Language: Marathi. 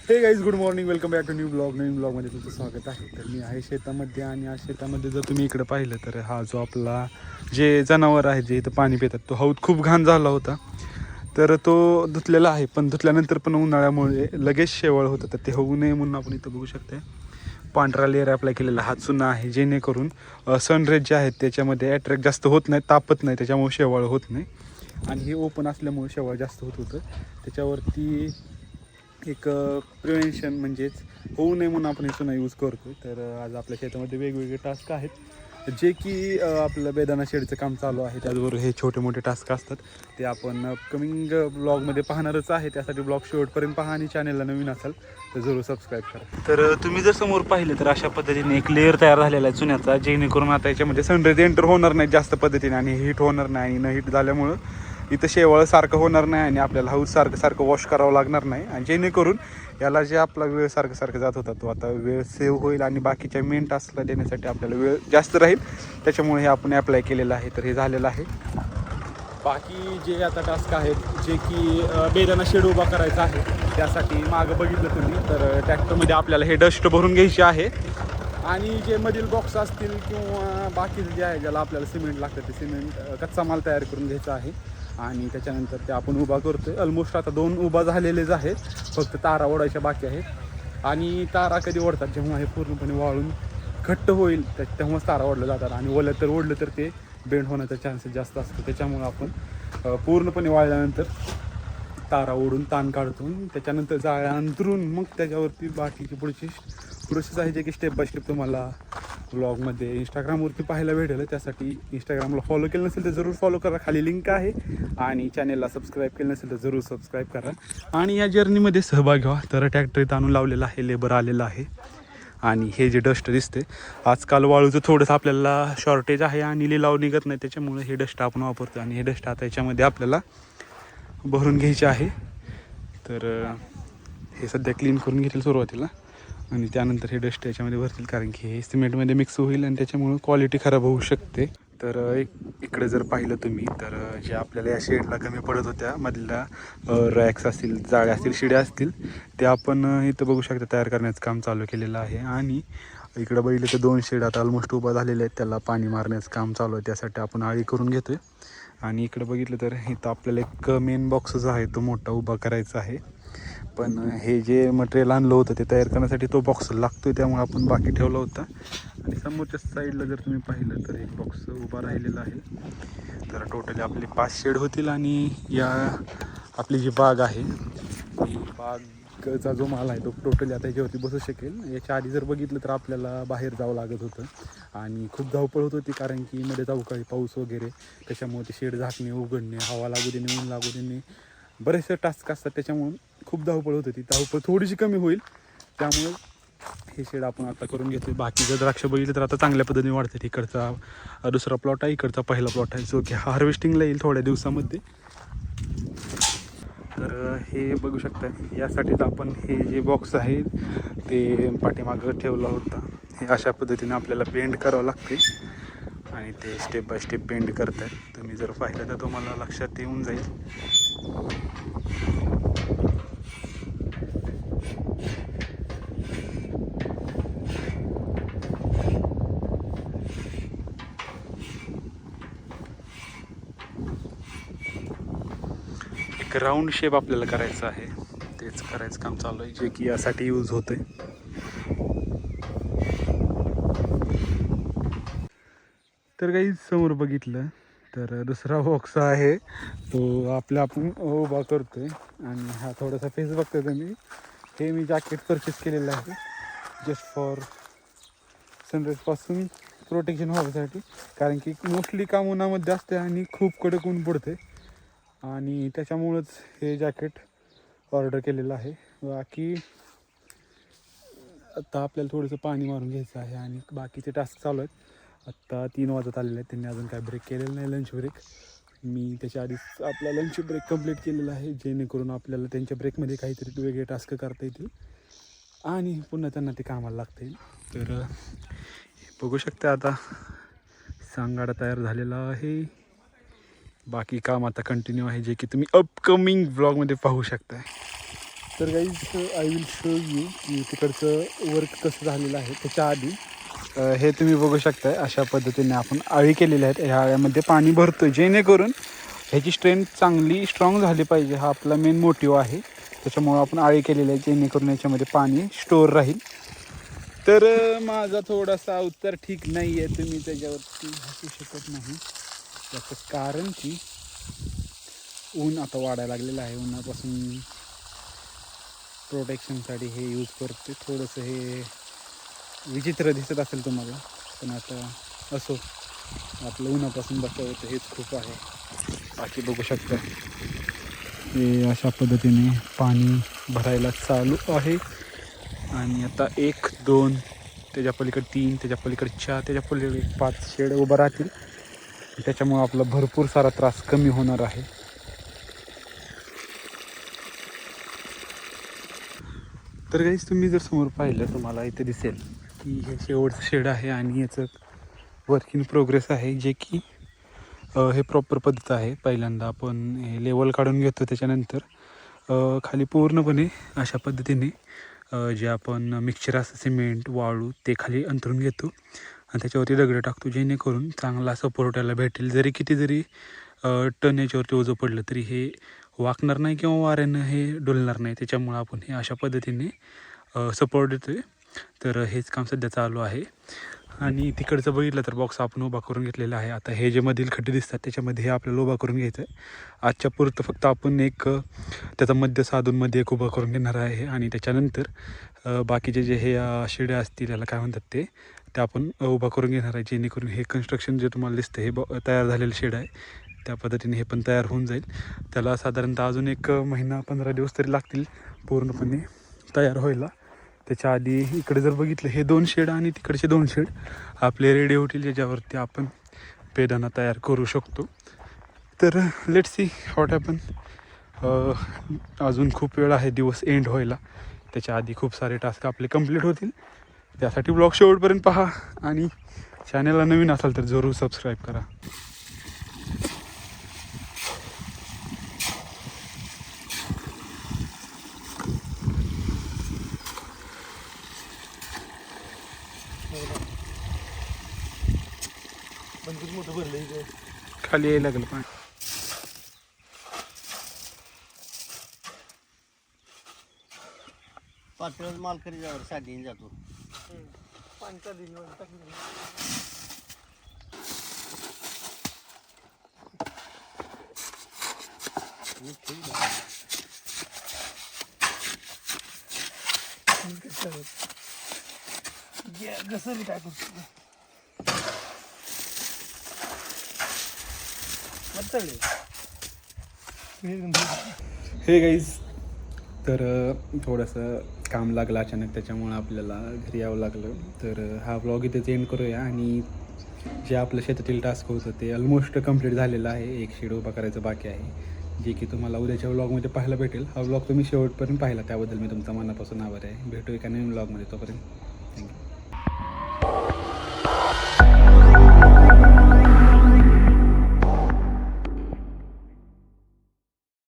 हे guys good morning, welcome back to new vlog. नवीन ब्लॉगमध्ये तुमचं स्वागत आहे. तर मी आहे शेतामध्ये आणि या शेतामध्ये जर तुम्ही इकडं पाहिलं तर हा जो आपला जे जनावर आहे जे इथं पाणी पितात तो हौद खूप घाण झाला होता. तर तो धुतलेला आहे, पण धुतल्यानंतर पण उन्हाळ्यामुळे लगेच शेवळ होतं. तर ते होऊ नये म्हणून आपण इथं बघू शकते पांढरा लेअर अप्लाय केलेला हा चुना आहे, जेणेकरून सनरेज जे आहेत त्याच्यामध्ये अट्रॅक्ट जास्त होत नाही, तापत नाही, त्याच्यामुळे शेवाळ होत नाही. आणि हे ओपन असल्यामुळे शेवाळ जास्त होत होतं. त्याच्यावरती एक प्रिव्हेन्शन म्हणजेच होऊ नये म्हणून आपण हे चुना यूज करतो. तर आज आपल्या शेतामध्ये वेगवेगळे टास्क आहेत जे की आपलं बेदाणा शेडचं काम चालू आहे. त्याचबरोबर हे छोटे मोठे टास्क असतात ते आपण कमिंग ब्लॉगमध्ये पाहणारच आहे. त्यासाठी ब्लॉग शेवटपर्यंत पहा आणि चॅनलला नवीन असाल तर जरूर सबस्क्राईब करा. तर तुम्ही जर समोर पाहिलं तर अशा पद्धतीने एक लेअर तयार झालेला आहे चुन्याचा, जेणेकरून आता याच्यामध्ये सनरेज एंटर होणार नाही जास्त पद्धतीने आणि हीट होणार नाही. आणि न हीट झाल्यामुळं इथं शेवाळ सारखं होणार नाही आणि आपल्याला हाऊस सारखं वॉश करावं लागणार नाही. आणि जेणेकरून याला जे आपला वेळ सारखं जात होता तो आता वेळ सेव्ह होईल आणि बाकीच्या मेन टास्कला देण्यासाठी आपल्याला वेळ जास्त राहील. त्याच्यामुळे हे आपण ॲप्लाय केलेलं आहे. तर हे झालेलं आहे. बाकी जे आता टास्क आहेत जे की बेदाणा शेड उभा करायचा आहे, त्यासाठी मागं बघितलं तुम्ही तर ट्रॅक्टरमध्ये आपल्याला हे डस्ट भरून घ्यायची आहे. आणि जे मधील बॉक्स असतील किंवा बाकीचं जे आहे ज्याला आपल्याला सिमेंट लागतं ते सिमेंट कच्चा माल तयार करून घ्यायचा आहे. आणि त्याच्यानंतर ते आपण उभा करतो आहे. ऑलमोस्ट आता 2 उभा झालेलेच आहेत, फक्त तारा ओढायच्या बाकी आहेत. आणि तारा कधी ओढतात जेव्हा हे पूर्णपणे वाळून घट्ट होईल तेव्हाच तारा ओढलं जातात. आणि ओलं तर ओढलं तर ते बेंड होण्याचा चान्सेस जास्त असतो. त्याच्यामुळं आपण पूर्णपणे वाळल्यानंतर तारा ओढून ताण काढतो, त्याच्यानंतर जाळ्या अंतरून मग त्याच्यावरती बाकीची पुढची प्रोसेस आहे जे की स्टेप बाय स्टेप तुम्हाला ब्लॉगमध्ये इंस्टाग्रामवरती पाहायला भेटेल. त्यासाठी इंस्टाग्रामला फॉलो केलं नसेल तर जरूर फॉलो करा, खाली लिंक आहे. आणि चॅनेलला सबस्क्राईब केलं नसेल तर जरूर सबस्क्राईब करा आणि या जर्नीमध्ये सहभाग घ्या. तर ट्रॅक्टर इथं आणून लावलेला आहे, लेबर आलेला आहे. आणि हे जे डस्ट दिसते आजकाल वाळूचं थोडंसं आपल्याला शॉर्टेज आहे आणि लिलाव निघत नाही, त्याच्यामुळे हे डस्ट आपण वापरतो. आणि हे डस्ट आता याच्यामध्ये आपल्याला भरून घ्यायचे आहे. तर हे सध्या क्लीन करून घेतील सुरुवातीला आणि त्यानंतर हे डस्ट याच्यामध्ये भरतील, कारण की हे सिमेंटमध्ये मिक्स होईल आणि त्याच्यामुळं क्वालिटी खराब होऊ शकते. तर इकडे जर पाहिलं तुम्ही तर जे आपल्याला या शेडला कमी पडत होत्या मधल्या रॅक्स असतील, जाळ्या असतील, शिड्या असतील, ते आपण इथं बघू शकता तयार करण्याचं काम चालू केलेलं आहे. आणि इकडं बघितलं तर 2 शेड आता ऑलमोस्ट उभा झालेले आहेत, त्याला पाणी मारण्याचं काम चालू आहे, त्यासाठी आपण आळी करून घेतो आहे. आणि इकडं बघितलं तर इथं आपल्याला एक मेन बॉक्स जो आहे तो मोठा उभा करायचा आहे. पण हे जे मटेरियल आणलं होतं ते तयार करण्यासाठी तो बॉक्स लागतो आहे, त्यामुळे आपण बाकी ठेवला होता. आणि समोरच्या साईडला जर तुम्ही पाहिलं तर एक बॉक्स उभा राहिलेला आहे. तर टोटली आपले 5 शेड होतील. आणि या आपली जी बाग आहे ती बागचा जो माल आहे तो टोटली आता याच्यावरती बसू शकेल. याच्या आधी जर बघितलं तर आपल्याला बाहेर जावं लागत होतं आणि खूप धावपळ होत होती, कारण की मध्ये अवकाळी पाऊस वगैरे, त्याच्यामुळे ते शेड झाकणे, उघडणे, हवा लागू देणे, ऊन लागू देणे, बरेचसे टास्क असतात. त्याच्यामुळे खूप धावपळ होत होती. धावपळ थोडीशी कमी होईल, त्यामुळे हे शेड आपण आता करून घेतो. बाकी जर द्राक्ष बघितलं तर आता चांगल्या पद्धतीने वाढतात. इकडचा दुसरा प्लॉट आहे, इकडचा पहिला प्लॉट आहे, जो की हार्वेस्टिंगला येईल थोड्या दिवसामध्ये. तर हे बघू शकता, यासाठीच आपण हे जे बॉक्स आहे ते पाठीमागं ठेवला होता. हे अशा पद्धतीने आपल्याला बेंड करावं लागते आणि ते स्टेप बाय स्टेप बेंड करतात. तुम्ही जर पाहिलं तर तुम्हाला लक्षात येऊन जाईल. एक राऊंड शेप आपल्याला करायचा आहे, तेच करायचं काम चालू आहे, जे की यासाठी यूज होतं आहे. तर काही समोर बघितलं तर दुसरा बॉक्स आहे तो आपला आपण उभा करतो आहे. आणि हा थोडासा फेस बघतोय तुम्ही, हे मी जॅकेट परचेस केलेलं आहे जस्ट फॉर सनराईजपासून प्रोटेक्शन व्हायसाठी, कारण की मोस्टली काम उन्हामध्ये असते आणि खूप कडक ऊन पडते आणि त्याच्यामुळंच हे जॅकेट ऑर्डर केलेलं आहे. बाकी आत्ता आपल्याला थोडंसं पाणी मारून घ्यायचं आहे आणि बाकीचे टास्क चालू आहेत. आत्ता 3 वाजत आलेले आहेत, त्यांनी अजून काय ब्रेक केलेलं नाही, लंच ब्रेक. मी त्याच्या आधीच आपला लंच ब्रेक कंप्लीट केलेला आहे, जेणेकरून आपल्याला त्यांच्या ब्रेकमध्ये काहीतरी वेगळे टास्क करता येतील आणि पुन्हा त्यांना ते कामाला लागता येईल. तर बघू शकता आता सांगाडा तयार झालेला आहे. बाकी काम आता कंटिन्यू आहे, जे की तुम्ही अपकमिंग ब्लॉगमध्ये पाहू शकता. तर guys I will show you की तिकडचं वर्क कसं झालेलं आहे. त्याच्या आधी हे तुम्ही बघू शकताय अशा पद्धतीने आपण आळी केलेल्या आहेत. ह्या आळ्यामध्ये पाणी भरतो जेणेकरून ह्याची स्ट्रेंथ चांगली स्ट्रॉंग झाली पाहिजे. हा आपला मेन मोटिव्ह आहे. त्याच्यामुळं आपण आळी केलेली आहे जेणेकरून याच्यामध्ये पाणी स्टोअर राहील. तर माझा थोडासा उत्तर ठीक नाही आहे. तुम्ही त्याच्यावरती हसू शकत नाही. त्याचं कारण की ऊन आता वाढायला लागलेलं आहे. उन्हापासून प्रोटेक्शनसाठी हे यूज करते. थोडंसं हे विचित्र दिसत असेल तुम्हाला, पण आता असो, आपलं उन्हापासून बचाव होतं हेच खूप आहे. बाकी बघू शकता हे अशा पद्धतीने पाणी भरायला चालू आहे. आणि आता 1 2 त्याच्या पलीकडे 3 त्याच्या पलीकडे 4 त्याच्या पलीकडे 5 शेड उभं राहतील. त्याच्यामुळं आपला भरपूर सारा त्रास कमी होणार आहे. तर गाईस तुम्ही जर समोर पाहिलं तुम्हाला इथे दिसेल की हे शेवटचं शेड आहे आणि याचं वर्क इन प्रोग्रेस आहे. जे की हे प्रॉपर पद्धत आहे. पहिल्यांदा आपण हे लेवल काढून घेतो. त्याच्यानंतर खाली पूर्णपणे अशा पद्धतीने जे आपण मिक्सचर असतं सिमेंट वाळू ते खाली अंतरून घेतो आणि त्याच्यावरती दगडं टाकतो जेणेकरून चांगला सपोर्ट याला भेटेल. जरी किती जरी टन याच्यावरती ओझं पडलं तरी हे वाकणार नाही किंवा वाऱ्यानं हे डोलणार नाही. त्याच्यामुळं आपण हे अशा पद्धतीने सपोर्ट देतो आहे. तर हेच काम सध्या चालू आहे. आणि तिकडचं बघितलं तर बॉक्स आपण उभा करून घेतलेला आहे. आता हे जे मधील खड्डे दिसतात त्याच्यामध्ये हे आपल्याला उभा करून घ्यायचं आहे. आजच्या पुरतं फक्त आपण एक त्याचा मध्य साधून मध्ये एक उभा करून घेणार आहे. आणि त्याच्यानंतर बाकीचे जे हे शिड्या असतील याला काय म्हणतात ते आपण उभा करून घेणार आहे. जेणेकरून हे कन्स्ट्रक्शन जे तुम्हाला दिसतं हे तयार झालेलं शेड आहे. त्या पद्धतीने हे पण तयार होऊन जाईल. त्याला साधारणतः अजून 1 महिना 15 दिवस तरी लागतील पूर्णपणे तयार व्हायला. त्याच्या आधी इकडे जर बघितलं हे 2 शेड आणि तिकडचे 2 शेड आपले रेडी होतील ज्याच्यावरती आपण पेदाना तयार करू शकतो. तर लेट्स सी व्हॉट हॅपन. अजून खूप वेळ आहे दिवस एंड व्हायला. त्याच्या आधी खूप सारे टास्क आपले कंप्लीट होतील. त्यासाठी ब्लॉग शेवटपर्यंत पहा आणि चॅनलला नवीन असाल तर जरूर सबस्क्राईब करा. खाली यायला लागलं पाणी. पातळच माल करी जावर साधीन जातो. घसरली काय करतो हे गाईज तर थोडंसं काम लागलं अचानक त्याच्यामुळं आपल्याला घरी यावं लागलं. तर हा ब्लॉग इथेच एंड करूया. आणि जे आपलं शेतातील टास्क होतं ते ऑलमोस्ट कंप्लीट झालेलं आहे. 1 शेड उभा करायचं बाकी आहे जे की तुम्हाला उद्याच्या व्लॉगमध्ये पाहायला भेटेल. हा व्लॉग तुम्ही शेवटपर्यंत पाहिला त्याबद्दल मी तुमचा मनापासून आभार आहे. भेटू एका नवीन व्लॉगमध्ये. तोपर्यंत थँक्यू.